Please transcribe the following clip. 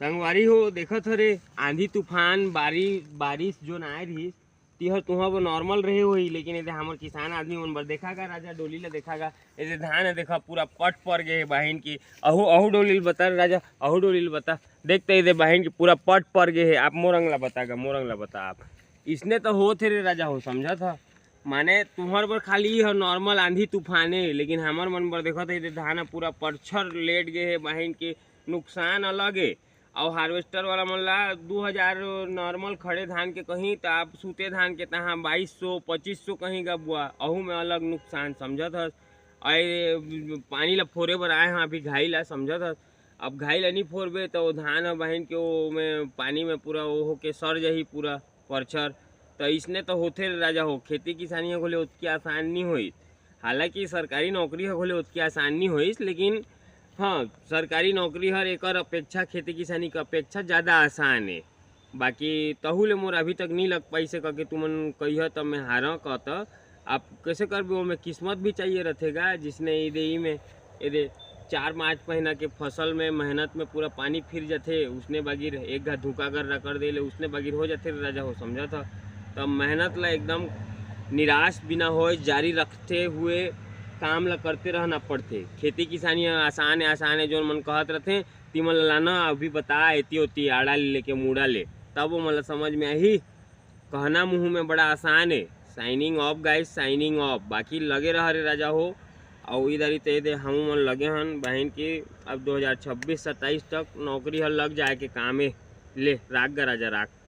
संगवारी हो देखत हरे आंधी तूफान बारिश जो आए रही तिहर तुहा नॉर्मल रहे होई, लेकिन ये हमर किसान आदमी मन बर देखा गा राजा डोली ला देखा गा ये धान है देखा पूरा पट पर गए बहन की। अहू अहू डोली बता राजा, अहू डोली बता देखते ये बहन की पूरा पट पर गए है। आप मोरंग ला बतागा, मोरंग ला बता आप इसने तो हो थे रे राजा हो समझा था। माने तुम्हार बर खाली है नॉर्मल आंधी तूफाने, लेकिन हमार मन बर देखो तो धान पूरा परछर लेट गए है बहन के। नुकसान अलग है और हार्वेस्टर वाला मन ला 2000 नॉर्मल खड़े धान के कहीं तो आप सूते धान के तहाँ 2200-2500 कहीं का बुआ, अहू में अलग नुकसान समझत हस। पानी ला फोरे बर आए हैं अभी घाई ला समझत हस। अब घाई ला नहीं फोरबे तो धान बहन के वो में पानी में पूरा वो होके सर जाही पूरा परछर। तो इसने तो होते राजा हो खेती किसानी होले उतकी आसान नहीं हुई। हालांकि सरकारी नौकरी होले उतकी आसान नहीं हुई, लेकिन हाँ सरकारी नौकरी हर एक अपेक्षा खेती किसानी का अपेक्षा ज़्यादा आसान है। बाकी तहु ले मोर अभी तक नहीं लग पाई से कह तुमन कही तब मैं हारा कहता आप कैसे कर वो में किस्मत भी चाहिए रहेगा। जिसने ये में ये 4-5 महीना के फसल में मेहनत में पूरा पानी फिर जाते उसने बगैर एक घा धुका कर कर दे ले उसने बगैर हो जाते राजा हो समझा था। तब मेहनत ला एकदम निराश बिना हो जारी रखते हुए काम ला करते रहना पड़ते। खेती किसानी आसान है जो मन कहत रहते तिमन लाना अभी बता एती होती आड़ा ले लेके मूड़ा ले तब वो मतलब समझ में आई। कहना मुँह में बड़ा आसान है। Signing off guys, signing off. बाकी लगे रह रे राजा हो और इधर ही ते हम मन लगे हन बहन की। अब 2026-27 तक नौकरी हर लग जाए के काम है। ले राख गा राजा राख।